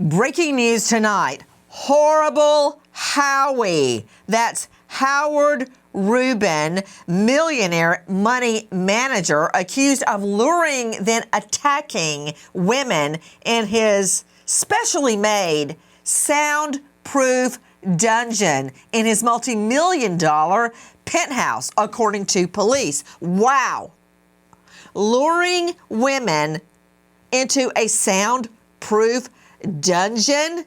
Breaking news tonight. Horrible Howie. That's Howard Rubin, millionaire money manager, accused of luring, then attacking women in his specially made soundproof dungeon in his multi-million-dollar penthouse, according to police. Wow. Luring women into a soundproof dungeon,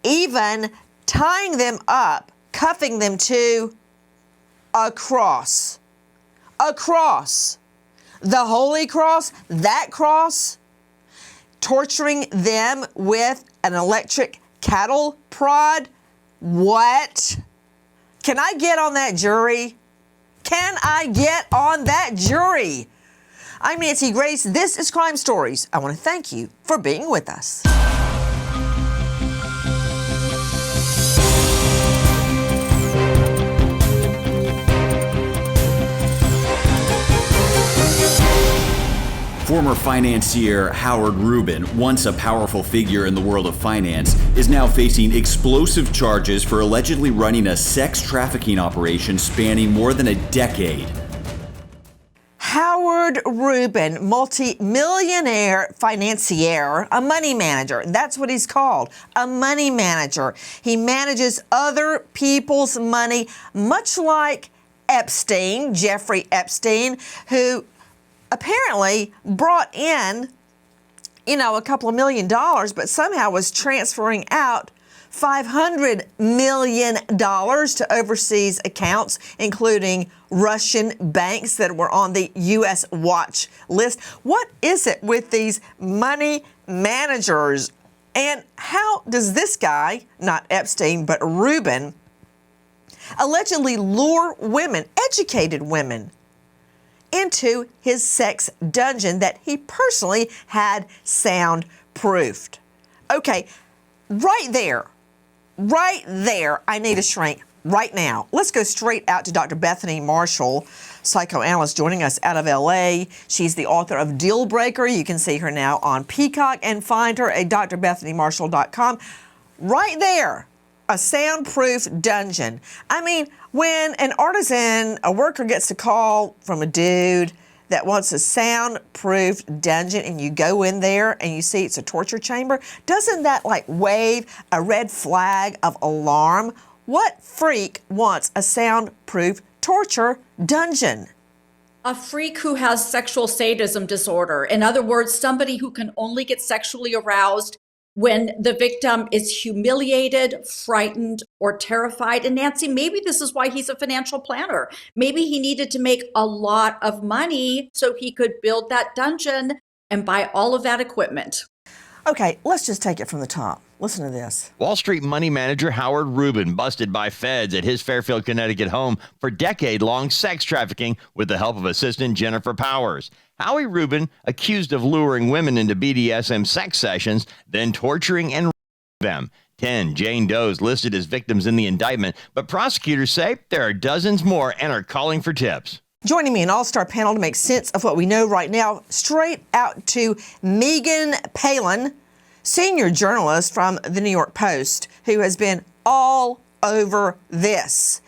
even tying them up, cuffing them to a cross. A cross. The holy cross, that cross, torturing them with an electric cattle prod. What? Can I get on that jury? Can I get on that jury? I'm Nancy Grace. This is Crime Stories. I want to thank you for being with us. Former financier Howard Rubin, once a powerful figure in the world of finance, is now facing explosive charges for allegedly running a sex trafficking operation spanning more than a decade. Howard Rubin, multi-millionaire financier, a money manager. That's what he's called, a money manager. He manages other people's money, much like Epstein, Jeffrey Epstein, who apparently brought in, a couple of $1 million, but somehow was transferring out $500 million to overseas accounts, including Russian banks that were on the U.S. watch list. What is it with these money managers? And how does this guy, not Epstein, but Rubin, allegedly lure women, educated women, into his sex dungeon that he personally had soundproofed? Okay, right there, I need a shrink right now. Let's go straight out to Dr. Bethany Marshall, psychoanalyst joining us out of LA. She's the author of Deal Breaker. You can see her now on Peacock and find her at drbethanymarshall.com. Right there, a soundproof dungeon. I mean, when an artisan, a worker gets a call from a dude that wants a soundproof dungeon and you go in there and you see it's a torture chamber, doesn't that wave a red flag of alarm? What freak wants a soundproof torture dungeon? A freak who has sexual sadism disorder. In other words, somebody who can only get sexually aroused when the victim is humiliated, frightened, or terrified. And Nancy, maybe this is why he's a financial planner. Maybe he needed to make a lot of money so he could build that dungeon and buy all of that equipment. Okay, let's just take it from the top. Listen to this. Wall Street money manager Howard Rubin busted by feds at his Fairfield, Connecticut home for decade-long sex trafficking with the help of assistant Jennifer Powers. Howie Rubin, accused of luring women into BDSM sex sessions, then torturing and them. 10 Jane Does listed as victims in the indictment, but prosecutors say there are dozens more and are calling for tips. Joining me, an all-star panel to make sense of what we know right now, straight out to Megan Palin, senior journalist from the New York Post, who has been all over this.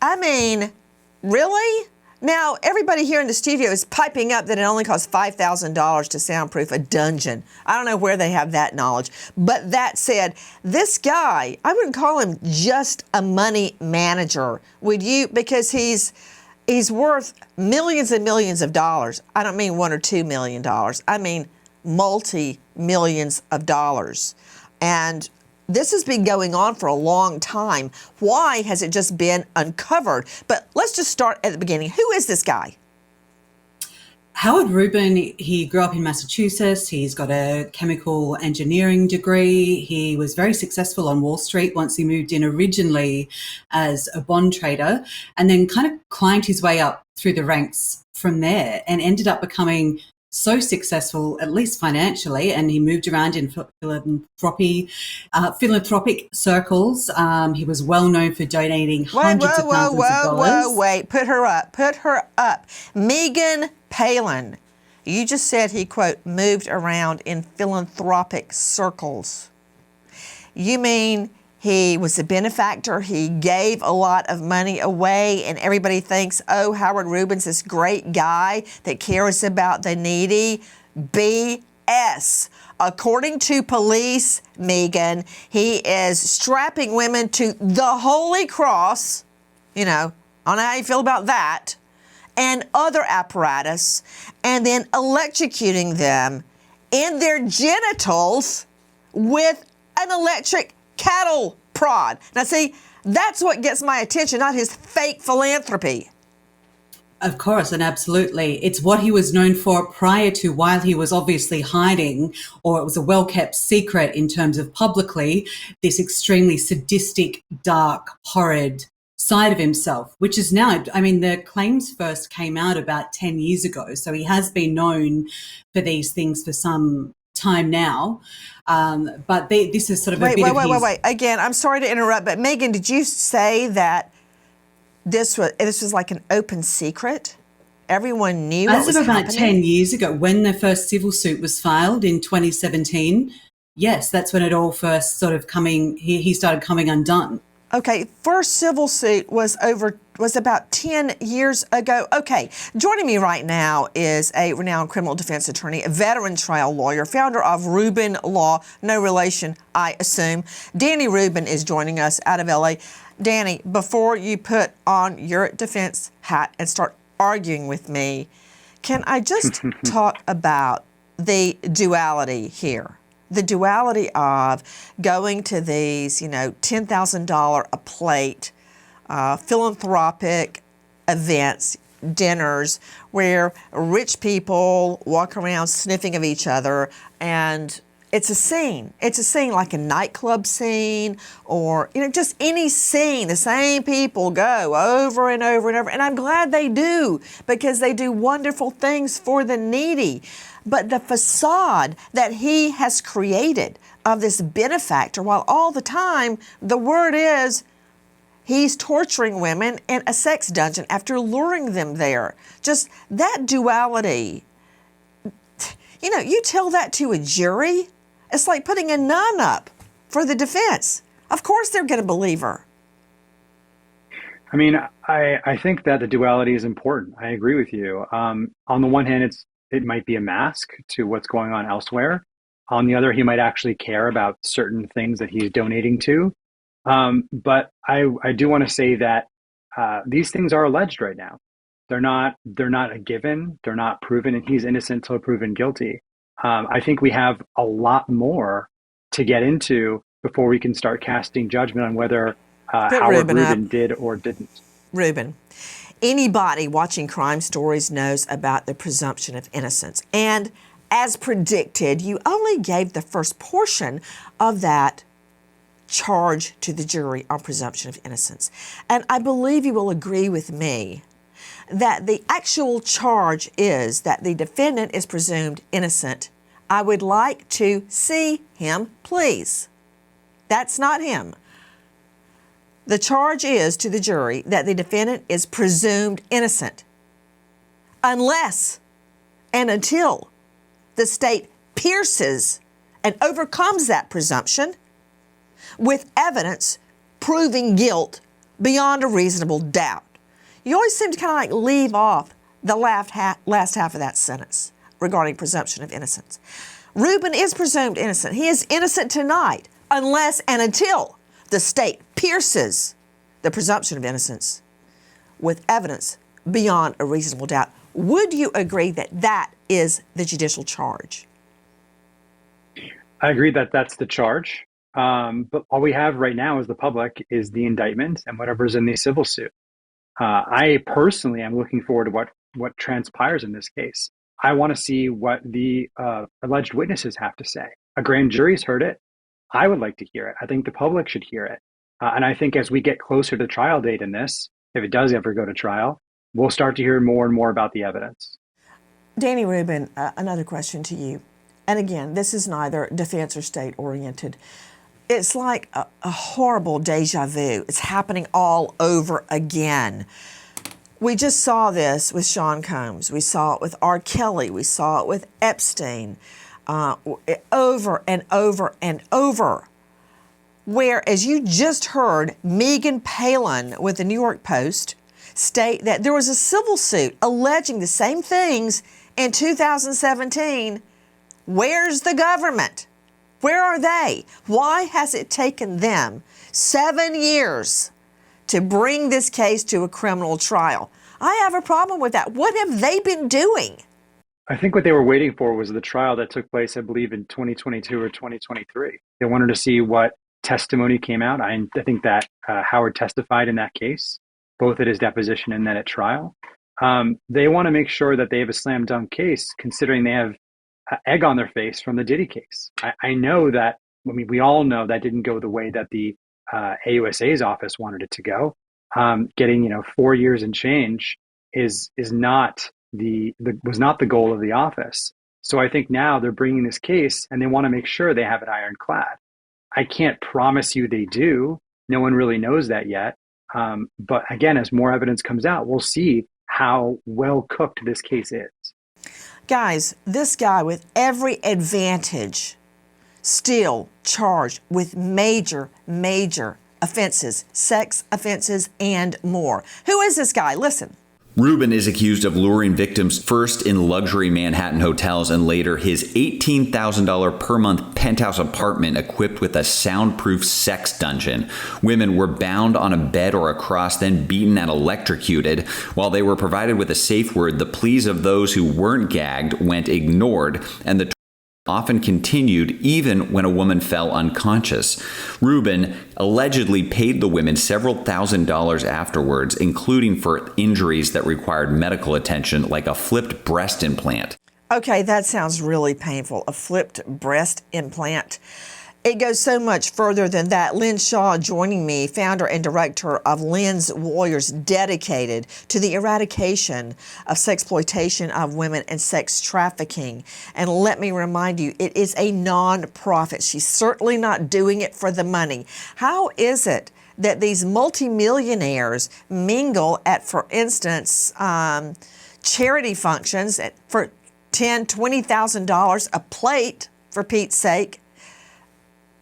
I mean, really? Now, everybody here in the studio is piping up that it only costs $5,000 to soundproof a dungeon. I don't know where they have that knowledge. But that said, this guy, I wouldn't call him just a money manager, would you? Because he's worth millions and millions of dollars. I don't mean $1 or $2 million. I mean multi-millions of dollars. And this has been going on for a long time. Why has it just been uncovered? But let's just start at the beginning. Who is this guy? Howard Rubin, he grew up in Massachusetts. He's got a chemical engineering degree. He was very successful on Wall Street once he moved in originally as a bond trader, and then kind of climbed his way up through the ranks from there and ended up becoming so successful, at least financially, and he moved around in philanthropic circles. He was well known for donating hundreds of thousands of dollars. Wait, put her up. Megan Palin. You just said he, quote, moved around in philanthropic circles. You mean he was a benefactor, he gave a lot of money away, and everybody thinks, oh, Howard Rubin's this great guy that cares about the needy? BS. According to police, Megan, he is strapping women to the Holy Cross, you know, I don't know how you feel about that, and other apparatus, and then electrocuting them in their genitals with an electric cattle prod. Now, see, that's what gets my attention, not his fake philanthropy. Of course, and absolutely. It's what he was known for prior to, while he was obviously hiding, or it was a well-kept secret in terms of publicly, this extremely sadistic, dark, horrid side of himself, which is now, I mean, the claims first came out about 10 years ago. So he has been known for these things for some time now. But this is sort of a bit of his... Wait. Again, I'm sorry to interrupt, but Megan, did you say that this was like an open secret? Everyone knew what was As of about happening? 10 years ago, when the first civil suit was filed in 2017, yes, that's when it all first sort of he started coming undone. Okay, first civil suit was about 10 years ago. Okay, joining me right now is a renowned criminal defense attorney, a veteran trial lawyer, founder of Rubin Law, no relation, I assume. Danny Rubin is joining us out of LA. Danny, before you put on your defense hat and start arguing with me, can I just talk about the duality here? The duality of going to these, $10,000 a plate philanthropic events, dinners, where rich people walk around sniffing of each other, and it's a scene. It's a scene like a nightclub scene, or just any scene. The same people go over and over and over, and I'm glad they do, because they do wonderful things for the needy. But the facade that he has created of this benefactor, while all the time the word is he's torturing women in a sex dungeon after luring them there. Just that duality. You tell that to a jury, it's like putting a nun up for the defense. Of course they're going to believe her. I mean, I think that the duality is important. I agree with you. On the one hand, it might be a mask to what's going on elsewhere. On the other, he might actually care about certain things that he's donating to. But I do want to say that these things are alleged right now. They're not a given. They're not proven, and he's innocent till proven guilty. I think we have a lot more to get into before we can start casting judgment on whether Howard Rubin did or didn't. Rubin. Anybody watching crime stories knows about the presumption of innocence. And as predicted, you only gave the first portion of that charge to the jury on presumption of innocence. And I believe you will agree with me that the actual charge is that the defendant is presumed innocent. I would like to see him, please. That's not him. The charge is to the jury that the defendant is presumed innocent unless and until the state pierces and overcomes that presumption with evidence proving guilt beyond a reasonable doubt. You always seem to kind of leave off the last half of that sentence regarding presumption of innocence. Rubin is presumed innocent. He is innocent tonight unless and until the state pierces the presumption of innocence with evidence beyond a reasonable doubt. Would you agree that that is the judicial charge? I agree that that's the charge. But all we have right now as the public is the indictment and whatever's in the civil suit. I personally am looking forward to what transpires in this case. I want to see what the alleged witnesses have to say. A grand jury's heard it. I would like to hear it. I think the public should hear it. And I think as we get closer to trial date in this, if it does ever go to trial, we'll start to hear more and more about the evidence. Danny Rubin, another question to you. And again, this is neither defense or state oriented. It's like a horrible deja vu. It's happening all over again. We just saw this with Sean Combs. We saw it with R. Kelly. We saw it with Epstein, over and over and over. Where, as you just heard, Megan Palin with the New York Post state that there was a civil suit alleging the same things in 2017. Where's the government? Where are they? Why has it taken them 7 years to bring this case to a criminal trial? I have a problem with that. What have they been doing? I think what they were waiting for was the trial that took place, I believe, in 2022 or 2023. They wanted to see what testimony came out. I think that Howard testified in that case, both at his deposition and then at trial. They want to make sure that they have a slam dunk case, considering they have egg on their face from the Diddy case. I know that, I mean, we all know that didn't go the way that the AUSA's office wanted it to go. Getting 4 years and change is not was not the goal of the office. So I think now they're bringing this case and they want to make sure they have it ironclad. I can't promise you they do. No one really knows that yet. But again, as more evidence comes out, we'll see how well cooked this case is. Guys, this guy with every advantage still charged with major offenses, sex offenses, and more. Who is this guy? Listen. Rubin is accused of luring victims first in luxury Manhattan hotels and later his $18,000 per month penthouse apartment equipped with a soundproof sex dungeon. Women were bound on a bed or a cross, then beaten and electrocuted. While they were provided with a safe word, the pleas of those who weren't gagged went ignored, and the often continued even when a woman fell unconscious. Rubin allegedly paid the women several $1,000s afterwards, including for injuries that required medical attention, like a flipped breast implant. Okay, that sounds really painful. A flipped breast implant. It goes so much further than that. Lynn Shaw joining me, founder and director of Lynn's Warriors, dedicated to the eradication of sexploitation of women and sex trafficking. And let me remind you, it is a non-profit. She's certainly not doing it for the money. How is it that these multimillionaires mingle at, for instance, charity functions for $10,000, $20,000 a plate, for Pete's sake,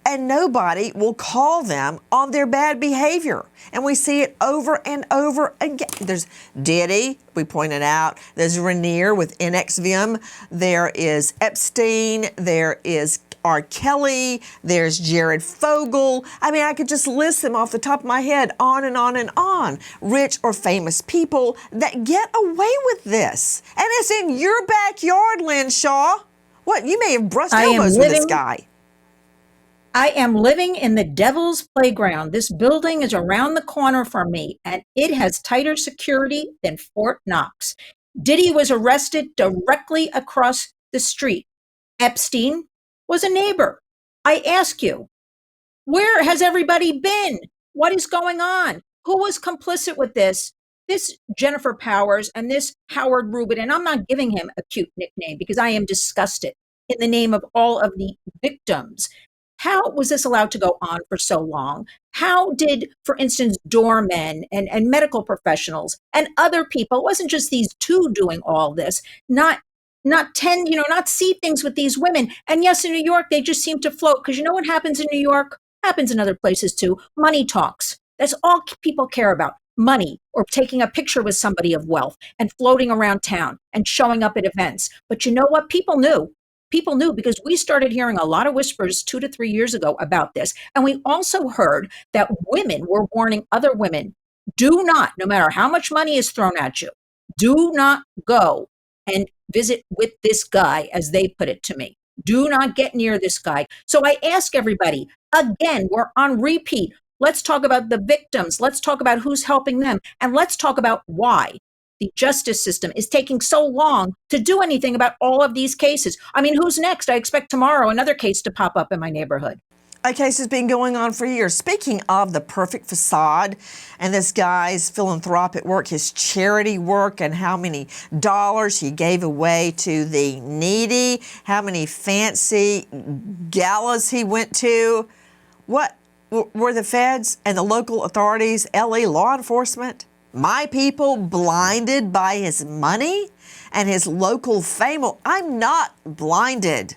and nobody will call them on their bad behavior? And we see it over and over again. There's Diddy, we pointed out. There's Rainier with NXVM. There is Epstein. There is R. Kelly. There's Jared Fogle. I mean, I could just list them off the top of my head, on and on and on. Rich or famous people that get away with this. And it's in your backyard, Lynn Shaw. What, you may have brushed elbows with this guy. I am living in the devil's playground. This building is around the corner from me, and it has tighter security than Fort Knox. Diddy was arrested directly across the street. Epstein was a neighbor. I ask you, where has everybody been? What is going on? Who was complicit with this? This Jennifer Powers and this Howard Rubin, and I'm not giving him a cute nickname because I am disgusted, in the name of all of the victims. How was this allowed to go on for so long? How did, for instance, doormen and medical professionals and other people, it wasn't just these two doing all this, not see things with these women. And yes, in New York, they just seem to float, because you know what happens in New York? Happens in other places too. Money talks. That's all people care about. Money, or taking a picture with somebody of wealth and floating around town and showing up at events. But you know what? People knew. People knew, because we started hearing a lot of whispers 2 to 3 years ago about this. And we also heard that women were warning other women, do not, no matter how much money is thrown at you, do not go and visit with this guy, as they put it to me. Do not get near this guy. So I ask everybody, again, we're on repeat. Let's talk about the victims. Let's talk about who's helping them. And let's talk about why the justice system is taking so long to do anything about all of these cases. I mean, who's next? I expect tomorrow another case to pop up in my neighborhood. A case has been going on for years. Speaking of the perfect facade and this guy's philanthropic work, his charity work, and how many dollars he gave away to the needy, how many fancy galas he went to. What were the feds and the local authorities, LA law enforcement, My people blinded by his money and his local fame. Well, I'm not blinded.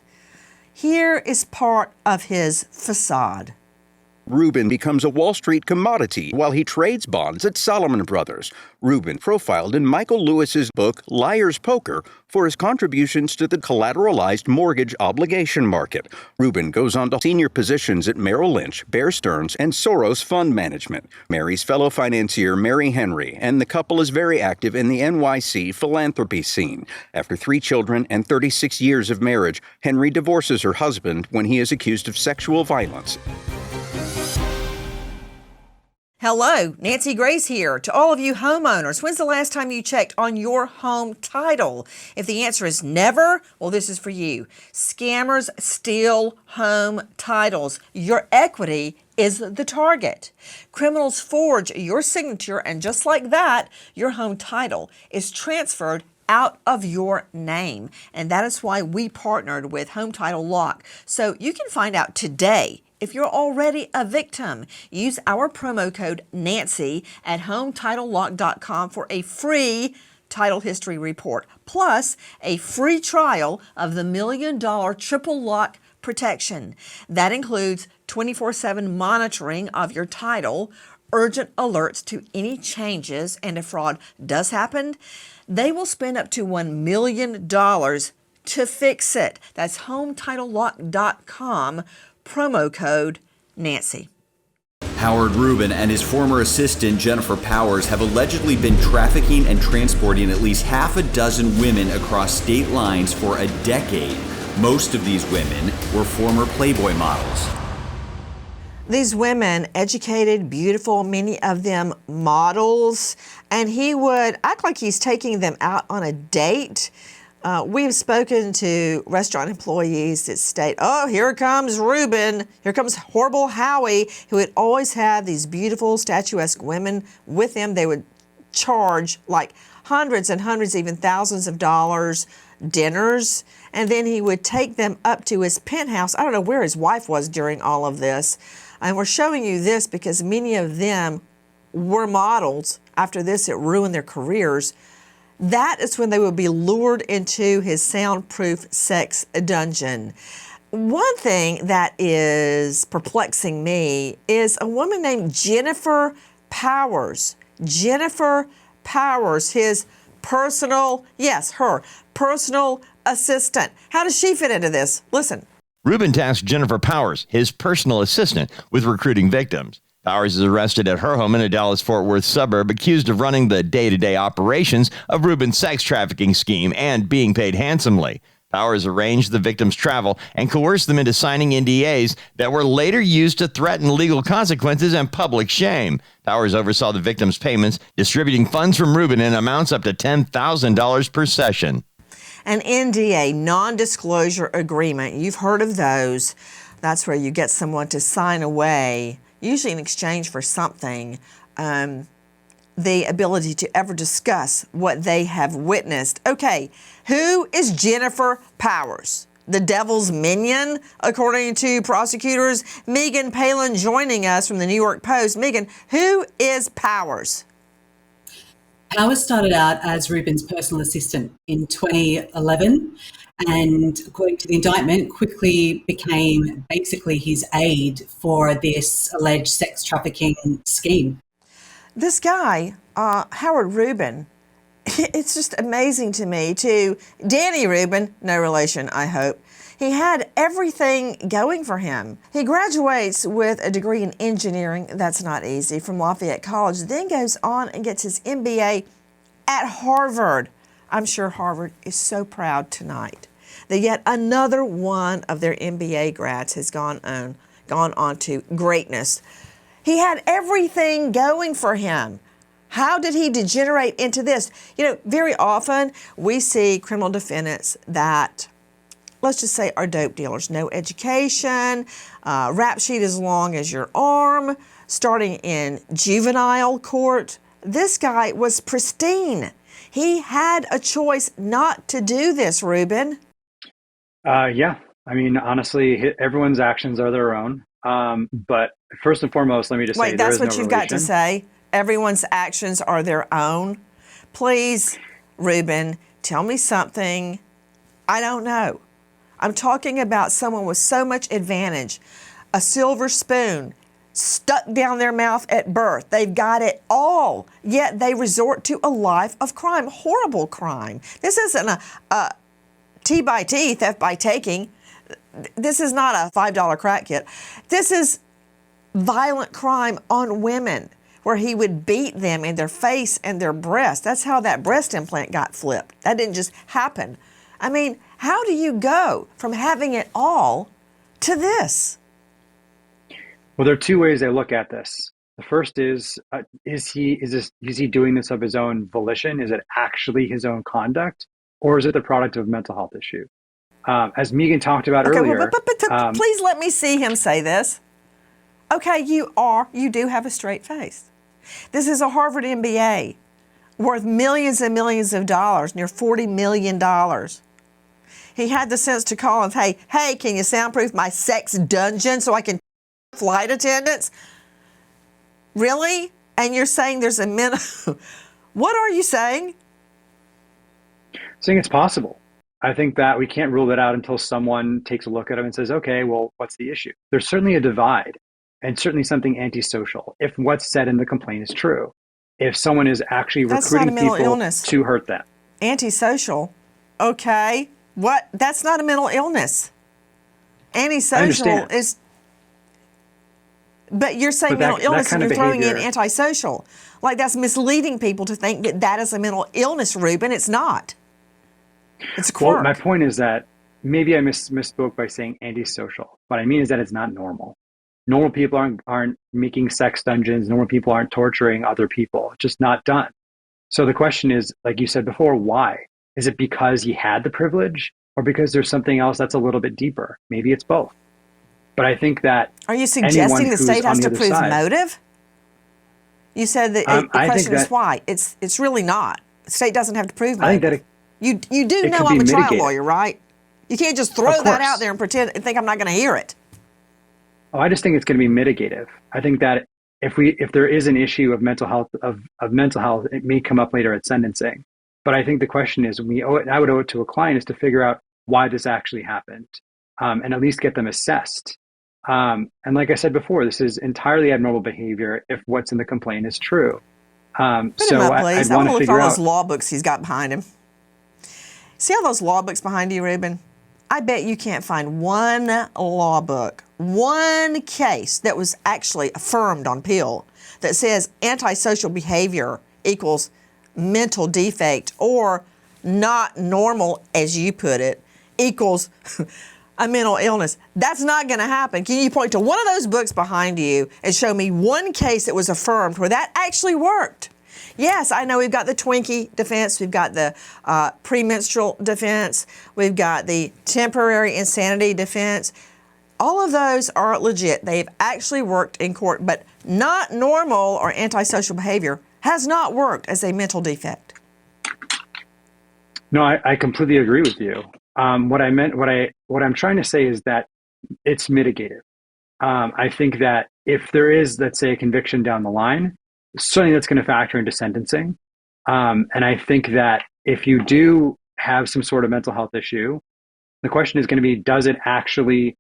Here is part of his facade. Rubin becomes a Wall Street commodity while he trades bonds at Salomon Brothers. Rubin profiled in Michael Lewis's book Liar's Poker for his contributions to the collateralized mortgage obligation market. Rubin goes on to senior positions at Merrill Lynch, Bear Stearns, and Soros Fund Management. Marries fellow financier Mary Henry, and the couple is very active in the NYC philanthropy scene. After 3 children and 36 years of marriage, Henry divorces her husband when he is accused of sexual violence. Hello, Nancy Grace here. To all of you homeowners, when's the last time you checked on your home title? If the answer is never, well, this is for you. Scammers steal home titles. Your equity is the target. Criminals forge your signature, and just like that, your home title is transferred out of your name. And that is why we partnered with Home Title Lock. So you can find out today if you're already a victim. Use our promo code Nancy at HometitleLock.com for a free title history report, plus a free trial of the $1 Million Triple Lock protection. That includes 24/7 monitoring of your title, urgent alerts to any changes, and if fraud does happen, they will spend up to $1 million to fix it. That's HometitleLock.com. Promo code Nancy. Howard Rubin and his former assistant Jennifer Powers have allegedly been trafficking and transporting at least half a dozen women across state lines for a decade. Most of these women were former Playboy models. These women, educated, beautiful, many of them models, and he would act like he's taking them out on a date. We've spoken to restaurant employees that state, oh, here comes Rubin, here comes horrible Howie, who would always have these beautiful, statuesque women with him. They would charge like hundreds and hundreds, even thousands of dollars, dinners, and then he would take them up to his penthouse. I don't know where his wife was during all of this. And we're showing you this because many of them were models. After this, it ruined their careers. That is when they would be lured into his soundproof sex dungeon. One thing that is perplexing me is a woman named Jennifer Powers. Jennifer Powers, his personal, yes, her personal assistant. How does she fit into this? Listen. Rubin tasked Jennifer Powers, his personal assistant, with recruiting victims. Powers is arrested at her home in a Dallas-Fort Worth suburb, accused of running the day-to-day operations of Rubin's sex trafficking scheme and being paid handsomely. Powers arranged the victims' travel and coerced them into signing NDAs that were later used to threaten legal consequences and public shame. Powers oversaw the victims' payments, distributing funds from Rubin in amounts up to $10,000 per session. An NDA, non-disclosure agreement, you've heard of those. That's where you get someone to sign away, usually in exchange for something, the ability to ever discuss what they have witnessed. Okay, who is Jennifer Powers? The devil's minion, according to prosecutors. Megan Palin joining us from the New York Post. Megan, who is Powers? Powers started out as Rubin's personal assistant in 2011, and according to the indictment, quickly became basically his aide for this alleged sex trafficking scheme. This guy, Howard Rubin, it's just amazing to me, to Danny Rubin, no relation, I hope. He had everything going for him. He graduates with a degree in engineering, that's not easy, from Lafayette College, then goes on and gets his MBA at Harvard. I'm sure Harvard is so proud tonight that yet another one of their MBA grads has gone on to greatness. He had everything going for him. How did he degenerate into this? You know, very often we see criminal defendants that, let's just say, are dope dealers. No education, rap sheet as long as your arm, starting in juvenile court. This guy was pristine. He had a choice not to do this, Rubin. Yeah. I mean, honestly, everyone's actions are their own. But first and foremost, let me just say Wait, there that's is no what you've got to relation. say? Everyone's actions are their own? Please, Rubin, tell me something. I don't know. I'm talking about someone with so much advantage, a silver spoon stuck down their mouth at birth. They've got it all, yet they resort to a life of crime, horrible crime. This isn't a T by T, theft by taking. This is not a $5 crack kit. This is violent crime on women, where he would beat them in their face and their breast. That's how that breast implant got flipped. That didn't just happen. I mean, how do you go from having it all to this? Well, there are two ways I look at this. The first is he doing this of his own volition? Is it actually his own conduct, or is it the product of a mental health issue? As Megan talked about earlier, but please let me see him say this. Okay, you do have a straight face. This is a Harvard MBA worth millions and millions of dollars, near $40 million. He had the sense to call him, hey, can you soundproof my sex dungeon so I can flight attendants? Really? And you're saying there's a What are you saying? Saying it's possible. I think that we can't rule that out until someone takes a look at him and says, okay, well, what's the issue? There's certainly a divide and certainly something antisocial if what's said in the complaint is true. If someone is actually recruiting people to hurt them. Antisocial? Okay. What? That's not a mental illness. Antisocial is... But you're saying mental illness and you're throwing in antisocial. Like that's misleading people to think that that is a mental illness, Rubin. It's not. It's a quirk. Well, my point is that maybe I misspoke by saying antisocial. What I mean is that it's not normal. Normal people aren't making sex dungeons. Normal people aren't torturing other people. It's just not done. So the question is, like you said before, why? Is it because he had the privilege or because there's something else that's a little bit deeper? Maybe it's both. But I think that... Are you suggesting the state has to prove motive? You said that the question is why. It's really not. The state doesn't have to prove motive. I think that you do know I'm a trial lawyer, right? You can't just throw that out there and pretend and think I'm not going to hear it. Oh, I just think it's going to be mitigative. I think that if there is an issue of mental health, it may come up later at sentencing. But I think the question is, I would owe it to a client is to figure out why this actually happened, and at least get them assessed. And like I said before, this is entirely abnormal behavior if what's in the complaint is true. Put him up, please. I want to look at all those law books he's got behind him. See all those law books behind you, Rubin? I bet you can't find one law book, one case that was actually affirmed on Peel that says antisocial behavior equals mental defect or not normal, as you put it, equals a mental illness. That's not going to happen. Can you point to one of those books behind you and show me one case that was affirmed where that actually worked? Yes, I know we've got the Twinkie defense, we've got the premenstrual defense, we've got the temporary insanity defense. All of those are legit. They've actually worked in court, but not normal or antisocial behavior has not worked as a mental defect. No, I completely agree with you. What I'm trying to say is that it's mitigated. I think that if there is, let's say, a conviction down the line, certainly that's going to factor into sentencing. And I think that if you do have some sort of mental health issue, the question is going to be, does it actually,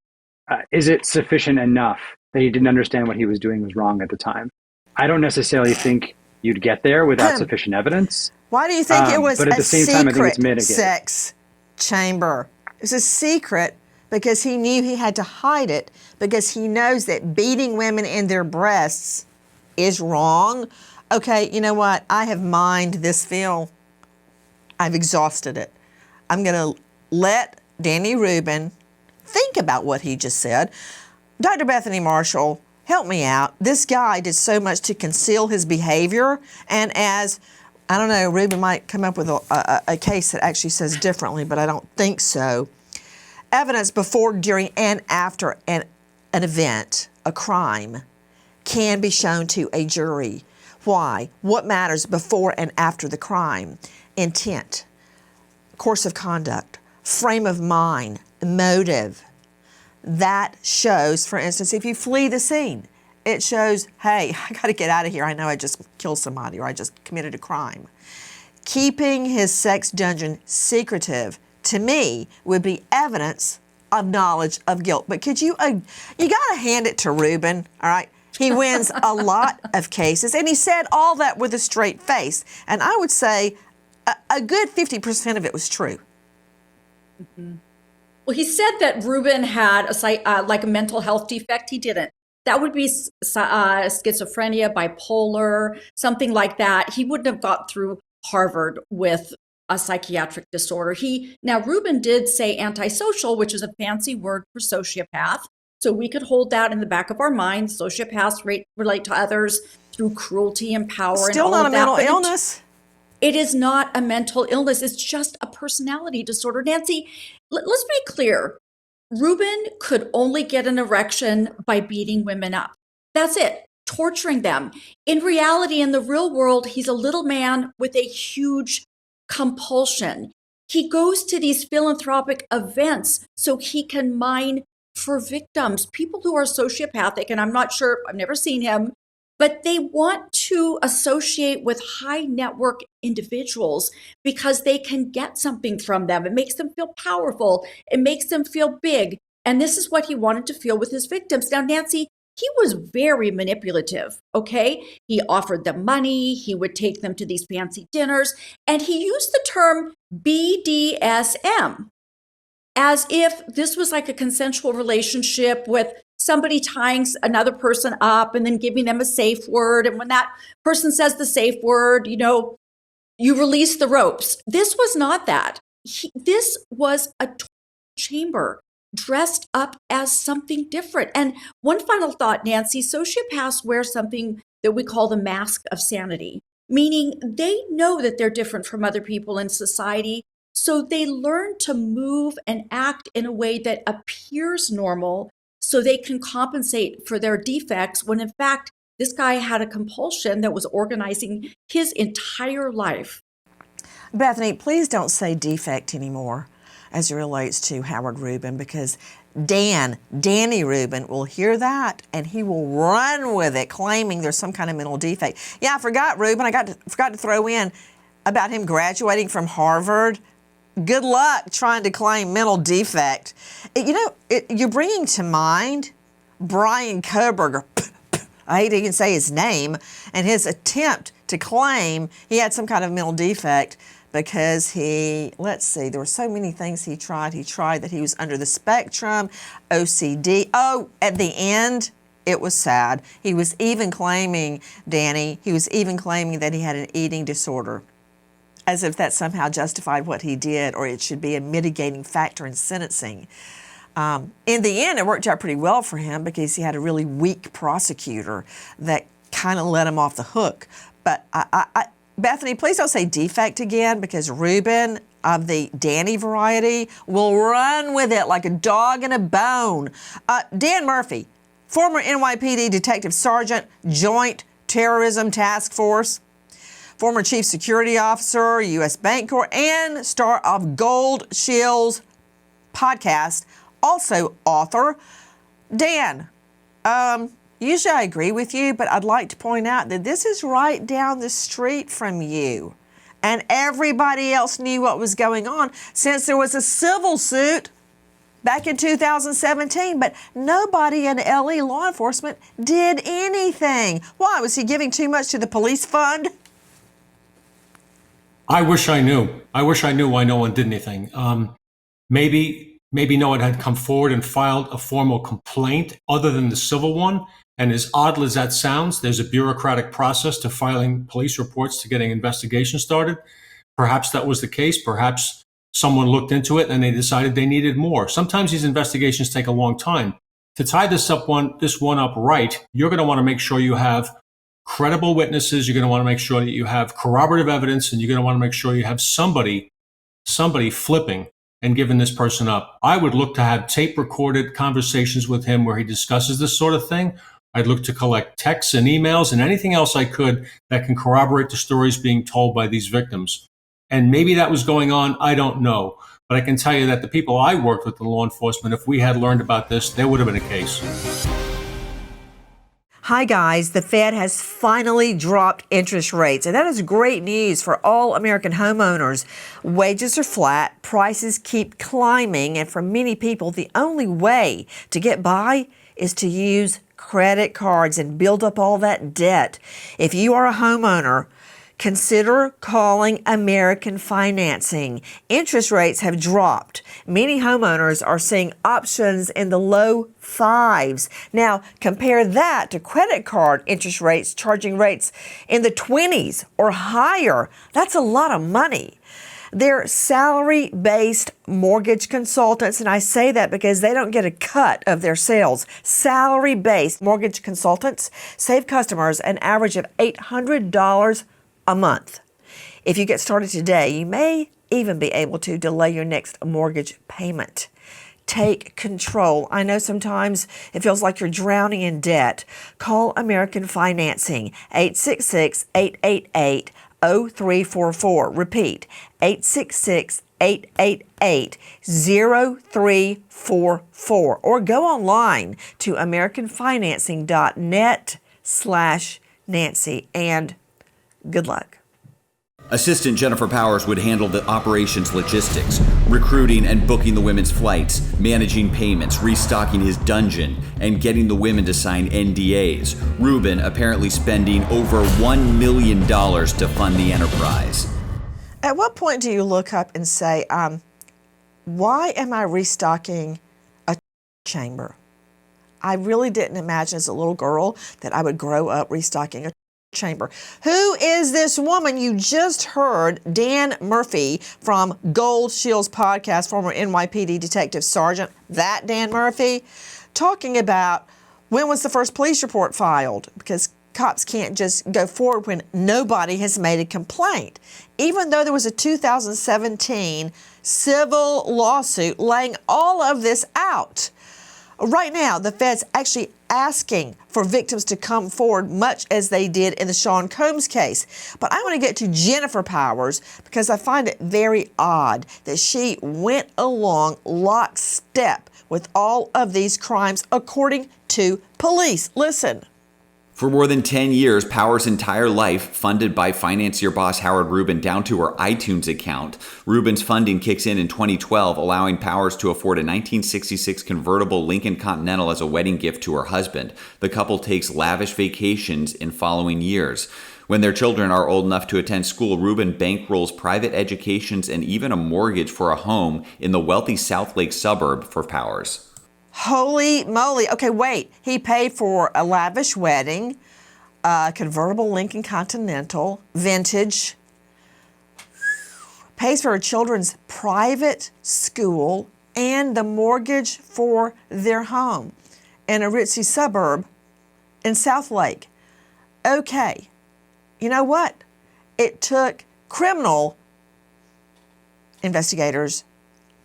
is it sufficient enough that he didn't understand what he was doing was wrong at the time? I don't necessarily think you'd get there without sufficient evidence. Why do you think it was but at the same time, I think it's mitigated. Sex chamber? It was a secret because he knew he had to hide it because he knows that beating women in their breasts is wrong. Okay, you know what? I have mined this field. I've exhausted it. I'm going to let Danny Rubin think about what he just said. Dr. Bethany Marshall, help me out. This guy did so much to conceal his behavior, and as I don't know, Rubin might come up with a case that actually says differently, but I don't think so. Evidence before, during, and after an event, a crime, can be shown to a jury. Why? What matters before and after the crime? Intent, course of conduct, frame of mind, motive. that shows, for instance, if you flee the scene, it shows, hey, I got to get out of here. I know I just killed somebody or I just committed a crime. Keeping his sex dungeon secretive, to me, would be evidence of knowledge of guilt. But could you got to hand it to Rubin, all right? He wins a lot of cases, and he said all that with a straight face. And I would say a good 50% of it was true. Mm-hmm. Well, he said that Rubin had a mental health defect. He didn't. That would be schizophrenia, bipolar, something like that. He wouldn't have got through Harvard with a psychiatric disorder. Now Rubin did say antisocial, which is a fancy word for sociopath. So we could hold that in the back of our minds. Sociopaths relate to others through cruelty and power. Still and all not of a that, mental illness. It is not a mental illness. It's just a personality disorder. Nancy, let's be clear. Rubin could only get an erection by beating women up. That's it, torturing them. In reality, in the real world, he's a little man with a huge compulsion. He goes to these philanthropic events so he can mine for victims, people who are sociopathic, and I'm not sure, I've never seen him, but they want to associate with high network individuals because they can get something from them. It makes them feel powerful. It makes them feel big. And this is what he wanted to feel with his victims. Now, Nancy, he was very manipulative, okay? He offered them money. He would take them to these fancy dinners. And he used the term BDSM as if this was like a consensual relationship with somebody tying another person up and then giving them a safe word. And when that person says the safe word, you release the ropes. This was not that. This was a torture chamber dressed up as something different. And one final thought, Nancy, sociopaths wear something that we call the mask of sanity, meaning they know that they're different from other people in society. So they learn to move and act in a way that appears normal so they can compensate for their defects when in fact, this guy had a compulsion that was organizing his entire life. Bethany, please don't say defect anymore as it relates to Howard Rubin, because Danny Rubin will hear that and he will run with it, claiming there's some kind of mental defect. Yeah, I forgot, Rubin. I forgot to throw in about him graduating from Harvard. Good luck trying to claim mental defect. You're bringing to mind Brian Koberger, I hate to even say his name, and his attempt to claim he had some kind of mental defect because there were so many things he tried. He tried that he was under the spectrum, OCD. Oh, at the end, it was sad. He was even claiming, Danny, that he had an eating disorder, as if that somehow justified what he did or it should be a mitigating factor in sentencing. In the end, it worked out pretty well for him because he had a really weak prosecutor that kind of let him off the hook. But Bethany, please don't say defect again, because Rubin of the Danny variety will run with it like a dog in a bone. Dan Murphy, former NYPD Detective Sergeant, Joint Terrorism Task Force, former Chief Security Officer, U.S. Bank Corps, and star of Gold Shield's podcast, also author. Dan, usually I agree with you, but I'd like to point out that this is right down the street from you. And everybody else knew what was going on since there was a civil suit back in 2017, but nobody in LE law enforcement did anything. Why? Was he giving too much to the police fund? I wish I knew. I wish I knew why no one did anything. Maybe no one had come forward and filed a formal complaint other than the civil one. And as odd as that sounds, there's a bureaucratic process to filing police reports to getting investigations started. Perhaps that was the case. Perhaps someone looked into it and they decided they needed more. Sometimes these investigations take a long time. To tie this one up right, you're going to want to make sure you have credible witnesses. You're going to want to make sure that you have corroborative evidence, and you're going to want to make sure you have somebody flipping and giving this person up. I would look to have tape recorded conversations with him where he discusses this sort of thing. I'd look to collect texts and emails and anything else I could that can corroborate the stories being told by these victims. And maybe that was going on. I don't know. But I can tell you that the people I worked with in law enforcement, if we had learned about this, there would have been a case. Hi guys, the Fed has finally dropped interest rates, and that is great news for all American homeowners. Wages are flat, prices keep climbing, and for many people, the only way to get by is to use credit cards and build up all that debt. If you are a homeowner, consider calling American Financing. Interest rates have dropped. Many homeowners are seeing options in the low fives. Now, compare that to credit card interest rates charging rates in the 20s or higher. That's a lot of money. They're salary-based mortgage consultants, and I say that because they don't get a cut of their sales. Salary-based mortgage consultants save customers an average of $800 a month. If you get started today, you may even be able to delay your next mortgage payment. Take control. I know sometimes it feels like you're drowning in debt. Call American Financing, 866-888-0344. Repeat, 866-888-0344. Or go online to americanfinancing.net/Nancy. And good luck. Assistant Jennifer Powers would handle the operations logistics, recruiting and booking the women's flights, managing payments, restocking his dungeon, and getting the women to sign NDAs. Rubin apparently spending over $1 million to fund the enterprise. At what point do you look up and say, why am I restocking a chamber? I really didn't imagine as a little girl that I would grow up restocking a chamber. Who is this woman? You just heard Dan Murphy from Gold Shields podcast, former NYPD detective sergeant, that Dan Murphy, talking about when was the first police report filed, because cops can't just go forward when nobody has made a complaint. Even though there was a 2017 civil lawsuit laying all of this out. Right now, the Fed's actually asking for victims to come forward, much as they did in the Sean Combs case. But I want to get to Jennifer Powers because I find it very odd that she went along lockstep with all of these crimes, according to police. Listen. For more than 10 years, Powers' entire life funded by financier boss Howard Rubin down to her iTunes account. Rubin's funding kicks in 2012, allowing Powers to afford a 1966 convertible Lincoln Continental as a wedding gift to her husband. The couple takes lavish vacations in following years. When their children are old enough to attend school, Rubin bankrolls private educations and even a mortgage for a home in the wealthy South Lake suburb for Powers. Holy moly. Okay, wait. He paid for a lavish wedding, a convertible Lincoln Continental, vintage, pays for her children's private school, and the mortgage for their home in a ritzy suburb in South Lake. Okay, you know what? It took criminal investigators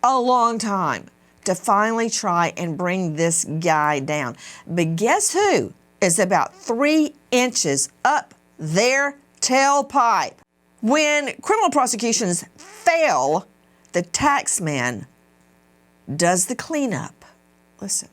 a long time to finally try and bring this guy down. But guess who is about 3 inches up their tailpipe? When criminal prosecutions fail, the tax man does the cleanup. Listen.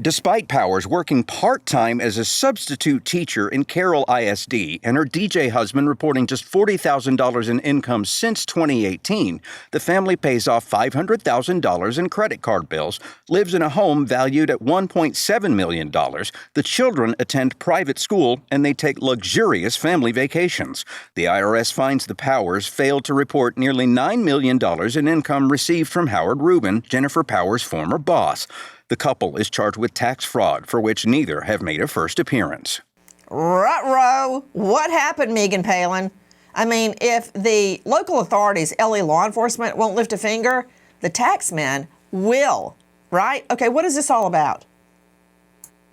Despite Powers working part-time as a substitute teacher in Carroll ISD and her DJ husband reporting just $40,000 in income since 2018, the family pays off $500,000 in credit card bills, lives in a home valued at $1.7 million. The children attend private school, and they take luxurious family vacations. The IRS finds the Powers failed to report nearly $9 million in income received from Howard Rubin, Jennifer Powers' former boss. The couple is charged with tax fraud, for which neither have made a first appearance. Ruh-roh. What happened, Megan Palin? I mean, if the local authorities, LA law enforcement, won't lift a finger, the tax men will, right? Okay, what is this all about?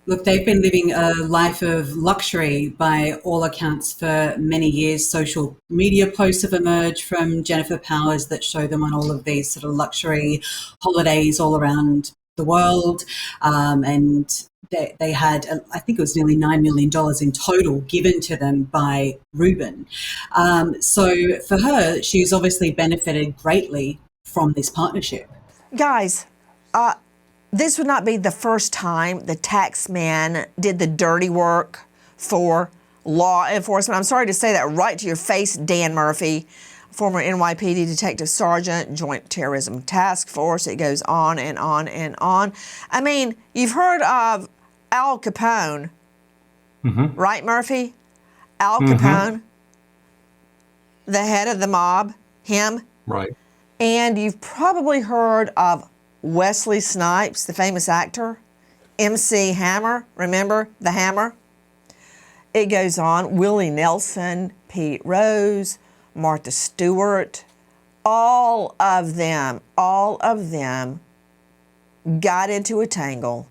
Look, they've been living a life of luxury by all accounts for many years. Social media posts have emerged from Jennifer Powers that show them on all of these sort of luxury holidays all around the world, and they had, I think it was nearly $9 million in total given to them by Rubin. So for her, she's obviously benefited greatly from this partnership. Guys, this would not be the first time the tax man did the dirty work for law enforcement. I'm sorry to say that right to your face, Dan Murphy, former NYPD Detective Sergeant, Joint Terrorism Task Force. It goes on and on and on. I mean, you've heard of Al Capone, right, Murphy? Al Capone, the head of the mob, him. Right. And you've probably heard of Wesley Snipes, the famous actor, MC Hammer, remember the Hammer? It goes on, Willie Nelson, Pete Rose, Martha Stewart, all of them got into a tangle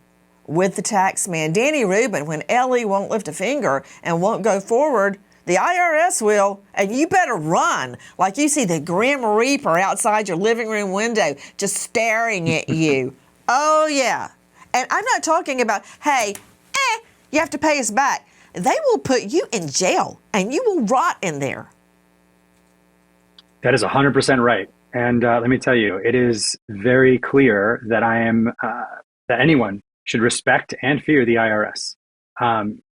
with the tax man. Danny Rubin, when Ellie won't lift a finger and won't go forward, the IRS will, and you better run like you see the Grim Reaper outside your living room window just staring at you. Oh, yeah. And I'm not talking about, hey, you have to pay us back. They will put you in jail, and you will rot in there. That is 100% right. And let me tell you, it is very clear that that anyone should respect and fear the IRS.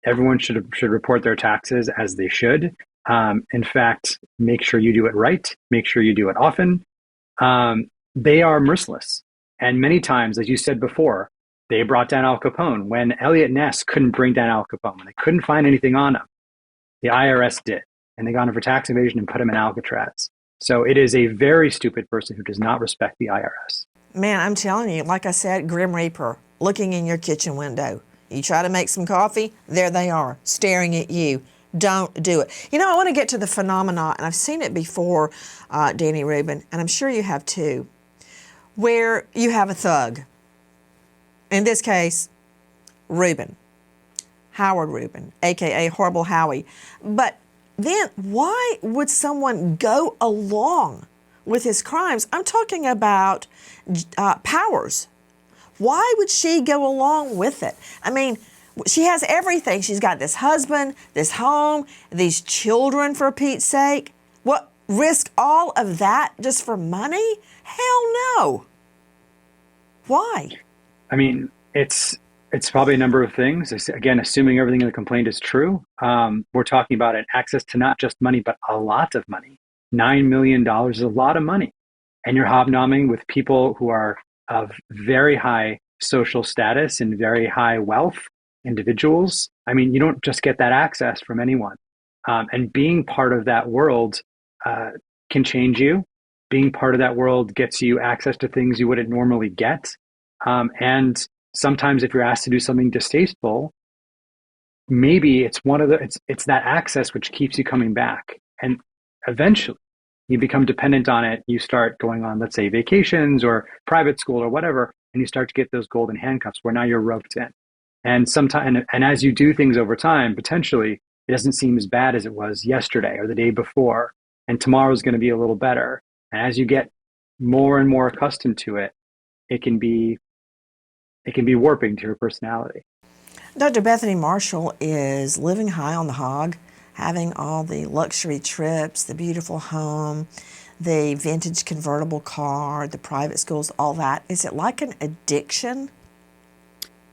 Everyone should report their taxes as they should. In fact, make sure you do it right. Make sure you do it often. They are merciless. And many times, as you said before, they brought down Al Capone. When Elliot Ness couldn't bring down Al Capone, when they couldn't find anything on him, the IRS did. And they got him for tax evasion and put him in Alcatraz. So it is a very stupid person who does not respect the IRS. Man, I'm telling you, like I said, Grim Reaper, looking in your kitchen window. You try to make some coffee, there they are, staring at you. Don't do it. You know, I want to get to the phenomena, and I've seen it before, Danny Rubin, and I'm sure you have too, where you have a thug. In this case, Rubin, Howard Rubin, a.k.a. Horrible Howie. But then why would someone go along with his crimes? I'm talking about Powers. Why would she go along with it? I mean, she has everything. She's got this husband, this home, these children, for Pete's sake. What, risk all of that just for money? Hell no. Why? I mean, it's probably a number of things. Again, assuming everything in the complaint is true, we're talking about an access to not just money, but a lot of money. $9 million is a lot of money. And you're hobnobbing with people who are of very high social status and very high wealth individuals. I mean, you don't just get that access from anyone. And being part of that world can change you. Being part of that world gets you access to things you wouldn't normally get. And sometimes if you're asked to do something distasteful, maybe it's it's that access which keeps you coming back. And eventually you become dependent on it. You start going on, let's say, vacations or private school or whatever, and you start to get those golden handcuffs where now you're roped in. And sometimes, and as you do things over time, potentially it doesn't seem as bad as it was yesterday or the day before, and tomorrow's going to be a little better. And as you get more and more accustomed to it, it can be warping to your personality. Dr. Bethany Marshall is living high on the hog, having all the luxury trips, the beautiful home, the vintage convertible car, the private schools, all that. Is it like an addiction?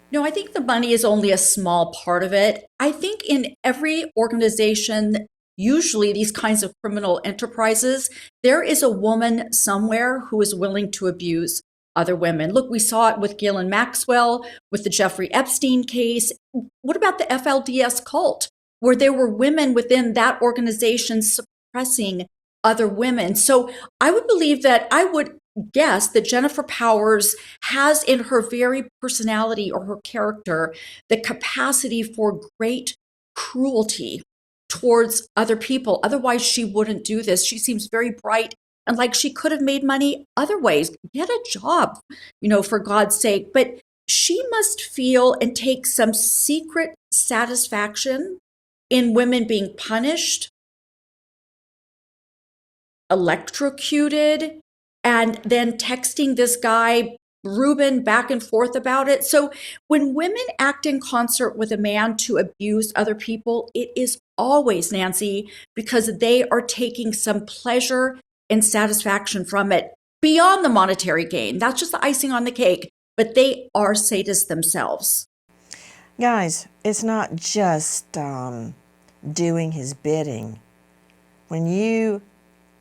No, I think the money is only a small part of it. I think in every organization, usually these kinds of criminal enterprises, there is a woman somewhere who is willing to abuse other women. Look, we saw it with Ghislaine Maxwell, with the Jeffrey Epstein case. What about the FLDS cult, where there were women within that organization suppressing other women? So I would believe that, I would guess that Jennifer Powers has in her very personality or her character the capacity for great cruelty towards other people. Otherwise, she wouldn't do this. She seems very bright and like she could have made money other ways. Get a job, for God's sake. But she must feel and take some secret satisfaction in women being punished, electrocuted, and then texting this guy, Rubin, back and forth about it. So when women act in concert with a man to abuse other people, it is always, Nancy, because they are taking some pleasure and satisfaction from it. beyond the monetary gain. That's just the icing on the cake, but they are sadists themselves. Guys, it's not just doing his bidding. When you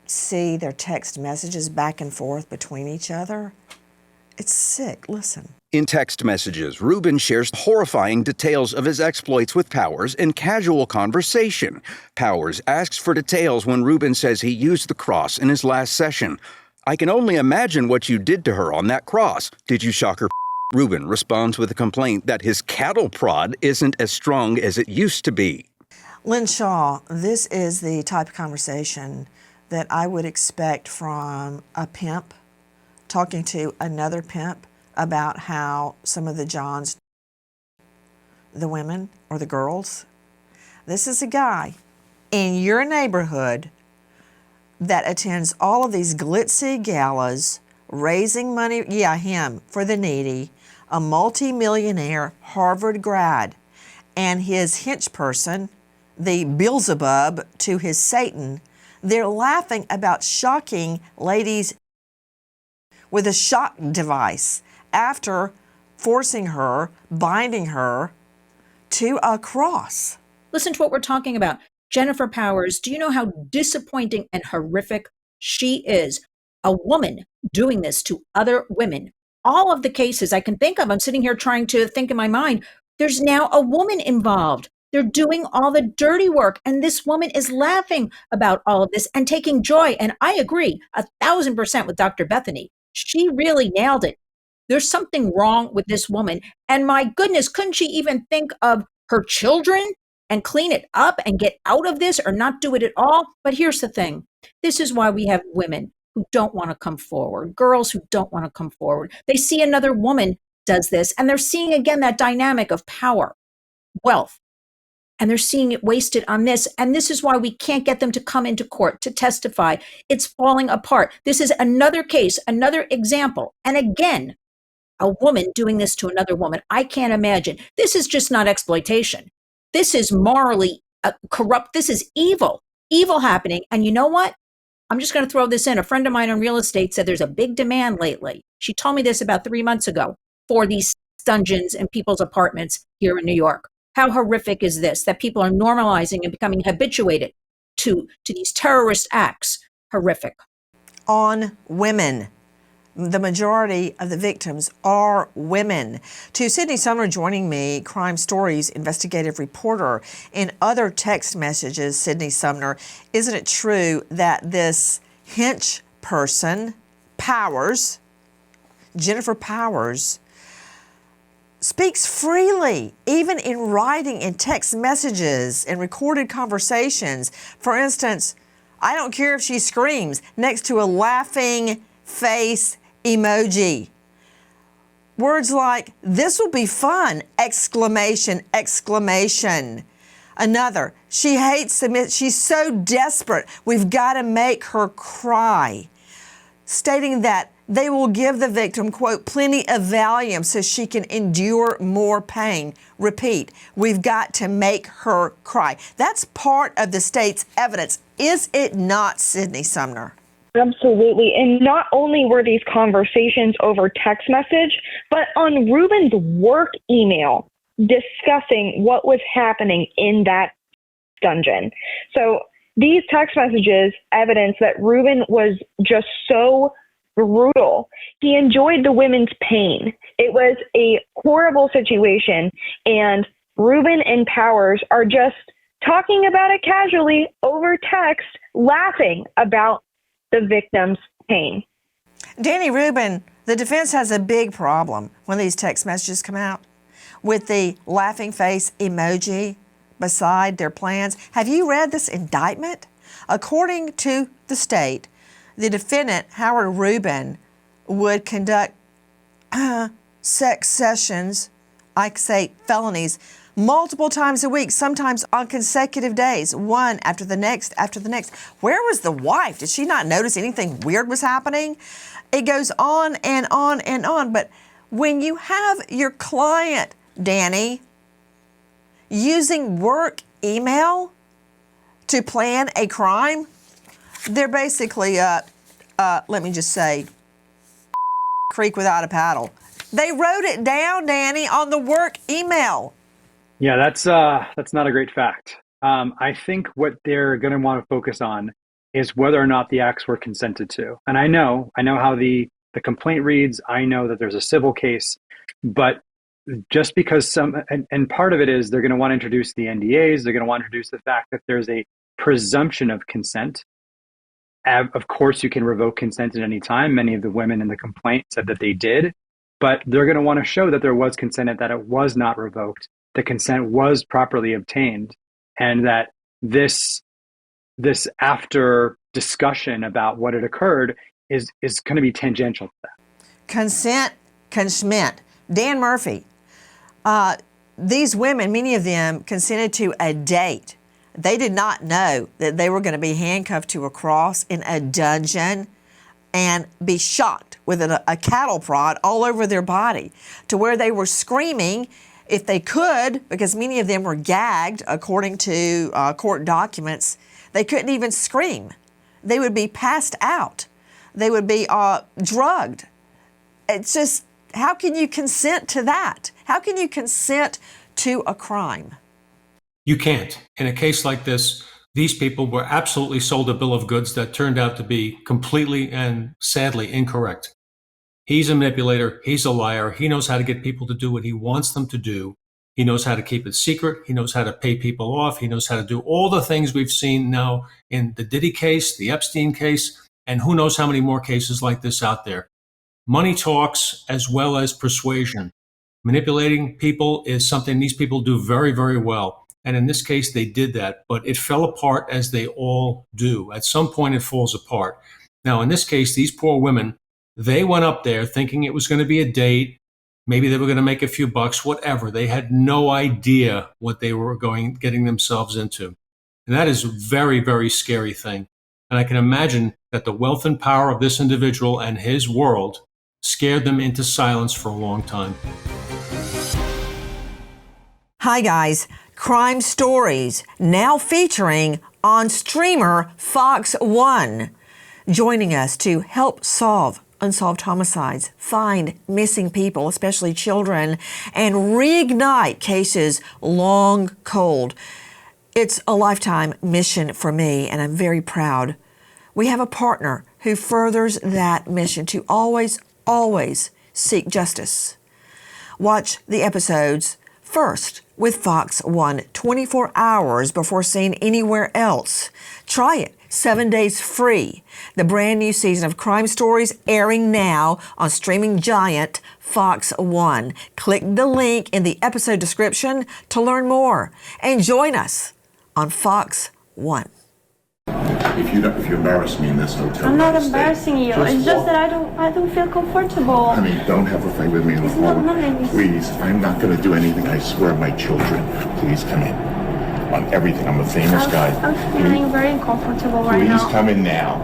see their text messages back and forth between each other, it's sick. Listen. In text messages, Rubin shares horrifying details of his exploits with Powers in casual conversation. Powers asks for details when Rubin says he used the cross in his last session. I can only imagine what you did to her on that cross. Did you shock her? Rubin responds with a complaint that his cattle prod isn't as strong as it used to be. Lynn Shaw, this is the type of conversation that I would expect from a pimp talking to another pimp about how some of the Johns, the women or the girls. This is a guy in your neighborhood that attends all of these glitzy galas, raising money, him, for the needy, a multi-millionaire Harvard grad, and his hench person, the Beelzebub to his Satan, they're laughing about shocking ladies with a shock device after forcing her, binding her to a cross. Listen to what we're talking about. Jennifer Powers, do you know how disappointing and horrific she is? A woman doing this to other women. All of the cases I can think of, I'm sitting here trying to think in my mind, there's now a woman involved. They're doing all the dirty work. And this woman is laughing about all of this and taking joy. And I agree 1,000% with Dr. Bethany. She really nailed it. There's something wrong with this woman. And my goodness, couldn't she even think of her children and clean it up and get out of this or not do it at all? But here's the thing. This is why we have women who don't want to come forward, girls who don't want to come forward. They see another woman does this, and they're seeing again that dynamic of power, wealth, and they're seeing it wasted on this. And this is why we can't get them to come into court to testify. It's falling apart. This is another case, another example. And again, a woman doing this to another woman. I can't imagine. This is just not exploitation. This is morally corrupt. This is evil happening. And you know what? I'm just going to throw this in. A friend of mine in real estate said there's a big demand lately. She told me this about 3 months ago for these dungeons in people's apartments here in New York. How horrific is this? That people are normalizing and becoming habituated to these terrorist acts. Horrific. On women. The majority of the victims are women. To Sydney Sumner joining me, Crime Stories investigative reporter. In other text messages, Sydney Sumner, isn't it true that this hench person, Powers, Jennifer Powers, speaks freely, even in writing, in text messages, in recorded conversations? For instance, I don't care if she screams next to a laughing face emoji. Words like, "This will be fun!" exclamation, exclamation. Another, "She hates submit. She's so desperate. We've got to make her cry." Stating that they will give the victim, quote, "plenty of Valium so she can endure more pain." Repeat, "We've got to make her cry." That's part of the state's evidence. Is it not, Sydney Sumner? Absolutely. And not only were these conversations over text message, but on Rubin's work email discussing what was happening in that dungeon. So these text messages evidence that Rubin was just so brutal. He enjoyed the women's pain. It was a horrible situation, and Rubin and Powers are just talking about it casually over text, laughing about the victim's pain. Danny Rubin, the defense has a big problem when these text messages come out with the laughing face emoji beside their plans. Have you read this indictment? According to the state, the defendant, Howard Rubin, would conduct sex sessions, I say felonies, multiple times a week, sometimes on consecutive days, one after the next after the next. Where was the wife? Did she not notice anything weird was happening? It goes on and on and on. But when you have your client, Danny, using work email to plan a crime, they're basically, let me just say, creek without a paddle. They wrote it down, Danny, on the work email. Yeah, that's not a great fact. I think what they're going to want to focus on is whether or not the acts were consented to. And I know how the complaint reads. I know that there's a civil case, but just because and part of it is they're going to want to introduce the NDAs. They're going to want to introduce the fact that there's a presumption of consent. Of course, you can revoke consent at any time. Many of the women in the complaint said that they did, but they're going to want to show that there was consent and that it was not revoked. The consent was properly obtained, and that this after discussion about what had occurred is going to be tangential to that. Consent. Dan Murphy, these women, many of them consented to a date. They did not know that they were going to be handcuffed to a cross in a dungeon and be shot with a cattle prod all over their body, to where they were screaming if they could, because many of them were gagged, according to court documents. They couldn't even scream. They would be passed out. They would be drugged. It's just, how can you consent to that? How can you consent to a crime? You can't. In a case like this, these people were absolutely sold a bill of goods that turned out to be completely and sadly incorrect. He's a manipulator. He's a liar. He knows how to get people to do what he wants them to do. He knows how to keep it secret. He knows how to pay people off. He knows how to do all the things we've seen now in the Diddy case, the Epstein case, and who knows how many more cases like this out there. Money talks as well as persuasion. Manipulating people is something these people do very, very well. And in this case, they did that, but it fell apart, as they all do. At some point, it falls apart. Now, in this case, these poor women, they went up there thinking it was going to be a date. Maybe they were going to make a few bucks, whatever. They had no idea what they were getting themselves into. And that is a very, very scary thing. And I can imagine that the wealth and power of this individual and his world scared them into silence for a long time. Hi, guys. Crime Stories, now featuring on streamer Fox One. Joining us to help solve unsolved homicides, find missing people, especially children, and reignite cases long cold. It's a lifetime mission for me, and I'm very proud. We have a partner who furthers that mission to always seek justice. Watch the episodes first with Fox One 24 hours before seeing anywhere else. Try it. 7 days free. The brand new season of Crime Stories airing now on streaming giant Fox One. Click the link in the episode description to learn more and join us on Fox One. If you embarrass me in this hotel, I'm not embarrassing you. It's just that I don't feel comfortable. Honey, don't have a fight with me in the hallway. Please, I'm not going to do anything. I swear, my children. Please come in. On everything. I'm a famous guy. I'm feeling very uncomfortable right now. Please come in now.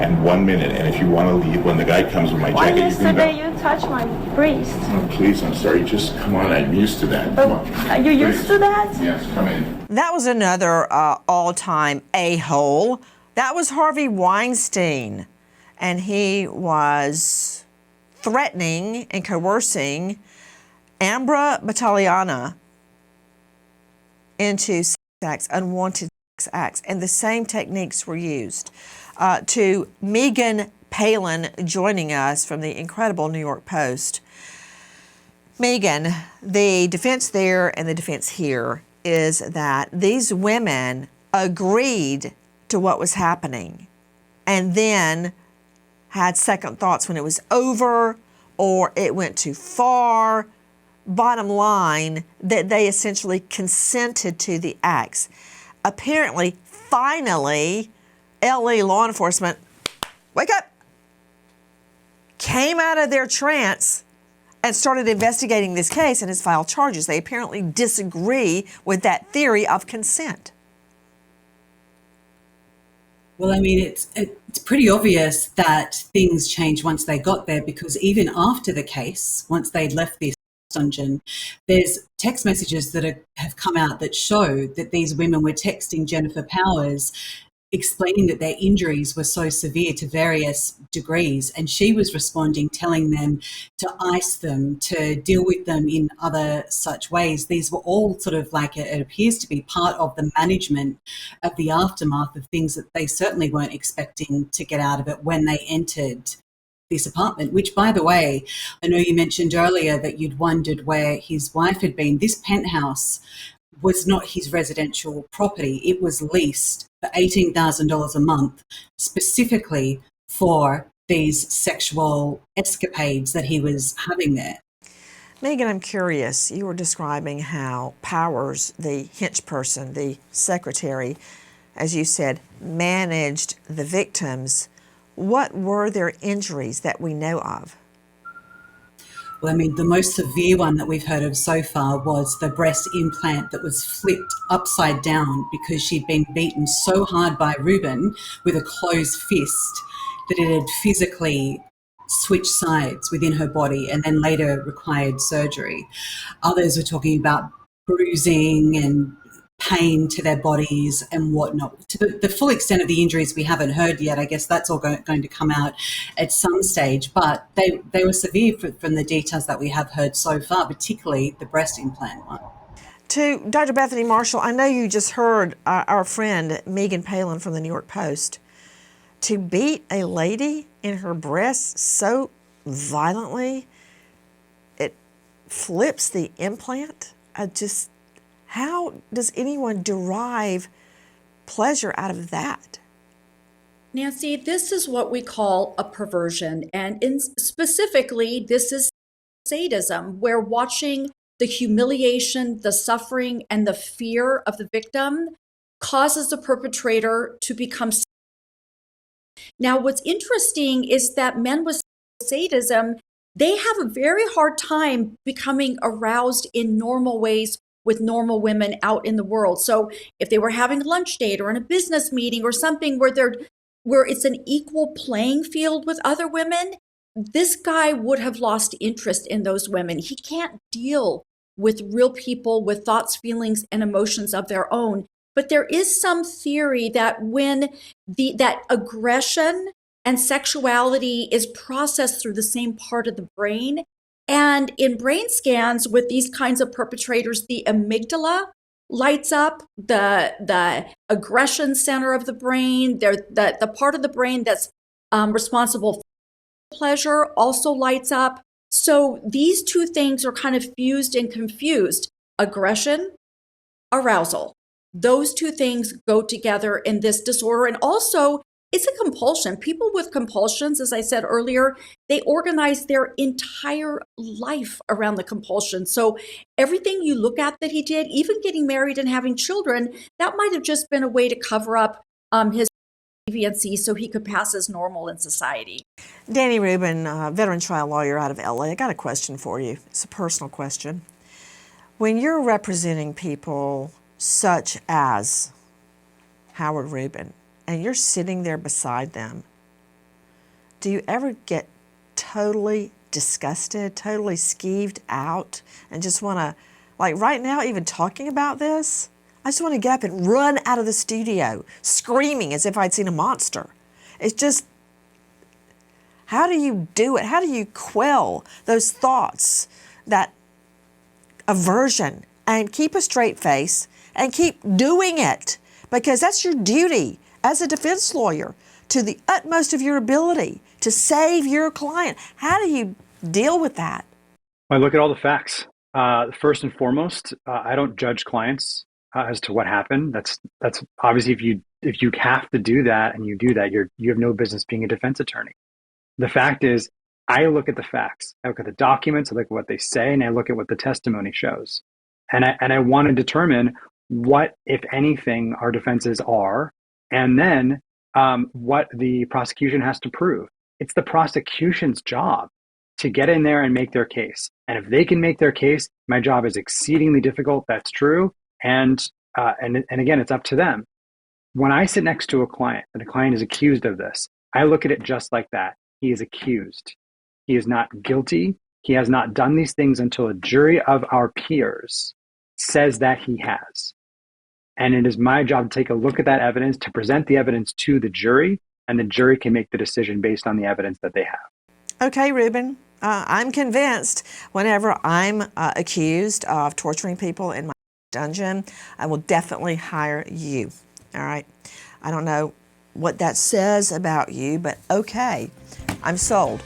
And 1 minute. And if you want to leave, when the guy comes with my jacket, yesterday you touched my breast. Oh, please, I'm sorry. Just come on. I'm used to that. Come on. Are you used to that? Yes, come in. That was another all-time a-hole. That was Harvey Weinstein. And he was threatening and coercing Ambra Battaliana into unwanted sex acts, and the same techniques were used. To Megan Palin joining us from the incredible New York Post. Megan, the defense there and the defense here is that these women agreed to what was happening and then had second thoughts when it was over or it went too far. Bottom line, that they essentially consented to the acts. Apparently, finally, LA law enforcement, wake up, came out of their trance and started investigating this case and has filed charges. They apparently disagree with that theory of consent. Well, I mean, it's pretty obvious that things changed once they got there, because even after the case, once they'd left the dungeon, there's text messages that have come out that show that these women were texting Jennifer Powers explaining that their injuries were so severe to various degrees, and she was responding, telling them to ice them, to deal with them in other such ways. These were all sort of like, it appears to be part of the management of the aftermath of things that they certainly weren't expecting to get out of it when they entered this apartment, which, by the way, I know you mentioned earlier that you'd wondered where his wife had been. This penthouse was not his residential property. It was leased for $18,000 a month specifically for these sexual escapades that he was having there. Megan, I'm curious. You were describing how Powers, the hench person, the secretary, as you said, managed the victims. What were their injuries that we know of? Well, I mean, the most severe one that we've heard of so far was the breast implant that was flipped upside down because she'd been beaten so hard by Rubin with a closed fist that it had physically switched sides within her body and then later required surgery. Others were talking about bruising and pain to their bodies and whatnot. To the full extent of the injuries we haven't heard yet. I guess that's all going to come out at some stage, but they were severe from the details that we have heard so far, particularly the breast implant one. To Dr. Bethany Marshall, I know you just heard our friend Megan Palin from the New York Post. To beat a lady in her breasts so violently, it flips the implant. How does anyone derive pleasure out of that? Nancy, this is what we call a perversion. And specifically, this is sadism, where watching the humiliation, the suffering, and the fear of the victim causes the perpetrator to become. Now, what's interesting is that men with sadism, they have a very hard time becoming aroused in normal ways with normal women out in the world. So if they were having a lunch date or in a business meeting or something where it's an equal playing field with other women, this guy would have lost interest in those women. He can't deal with real people with thoughts, feelings, and emotions of their own. But there is some theory that when that aggression and sexuality is processed through the same part of the brain, and in brain scans with these kinds of perpetrators, the amygdala lights up, the aggression center of the brain, the part of the brain that's responsible for pleasure also lights up. So these two things are kind of fused and confused. Aggression, arousal. Those two things go together in this disorder. And also, it's a compulsion. People with compulsions, as I said earlier, they organize their entire life around the compulsion. So everything you look at that he did, even getting married and having children, that might have just been a way to cover up his deviancy so he could pass as normal in society. Danny Rubin, veteran trial lawyer out of LA, I got a question for you. It's a personal question. When you're representing people such as Howard Rubin, and you're sitting there beside them, do you ever get totally disgusted, totally skeeved out, and just want to, like right now, even talking about this, I just want to get up and run out of the studio, screaming as if I'd seen a monster. It's just, how do you do it? How do you quell those thoughts, that aversion, and keep a straight face and keep doing it? Because that's your duty as a defense lawyer, to the utmost of your ability to save your client. How do you deal with that? I look at all the facts. First and foremost, I don't judge clients as to what happened. That's obviously, if you have to do that and you do that, you have no business being a defense attorney. The fact is, I look at the facts. I look at the documents. I look at what they say, and I look at what the testimony shows. And I want to determine what, if anything, our defenses are, and then what the prosecution has to prove. It's the prosecution's job to get in there and make their case. And if they can make their case, my job is exceedingly difficult. That's true. And again, it's up to them. When I sit next to a client and a client is accused of this, I look at it just like that. He is accused. He is not guilty. He has not done these things until a jury of our peers says that he has. And it is my job to take a look at that evidence, to present the evidence to the jury, and the jury can make the decision based on the evidence that they have. Okay, Rubin, I'm convinced whenever I'm accused of torturing people in my dungeon, I will definitely hire you. All right. I don't know what that says about you, but okay, I'm sold.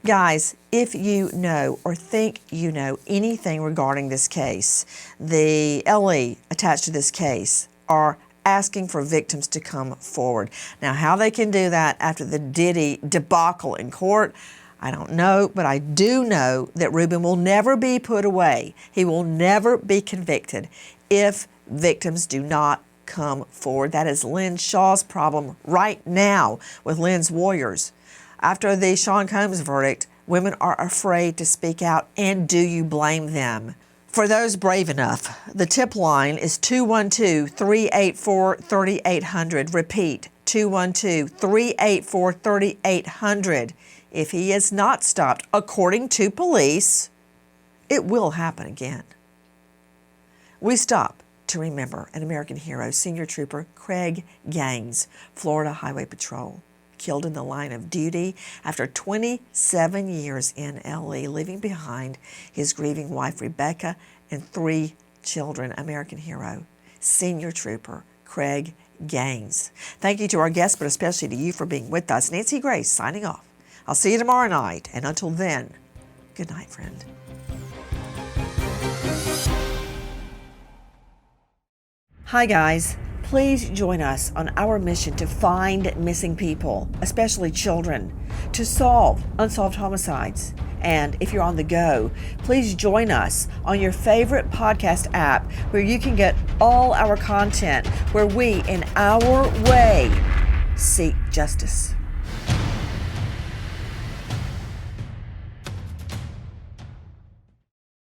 Guys, if you know or think you know anything regarding this case, the LE attached to this case are asking for victims to come forward. Now, how they can do that after the Diddy debacle in court, I don't know, but I do know that Rubin will never be put away. He will never be convicted if victims do not come forward. That is Lynn Shaw's problem right now with Lynn's Warriors. After the Sean Combs verdict, women are afraid to speak out, and do you blame them? For those brave enough, the tip line is 212-384-3800. Repeat, 212-384-3800. If he is not stopped, according to police, it will happen again. We stop to remember an American hero, Senior Trooper Craig Gaines, Florida Highway Patrol, killed in the line of duty after 27 years in LE, leaving behind his grieving wife Rebecca and 3 children. American hero, Senior Trooper Craig Gaines. Thank you to our guests, but especially to you for being with us. Nancy Grace signing off. I'll see you tomorrow night, and until then, good night, friend. Hi, guys. Please join us on our mission to find missing people, especially children, to solve unsolved homicides. And if you're on the go, please join us on your favorite podcast app where you can get all our content, where we, in our way, seek justice.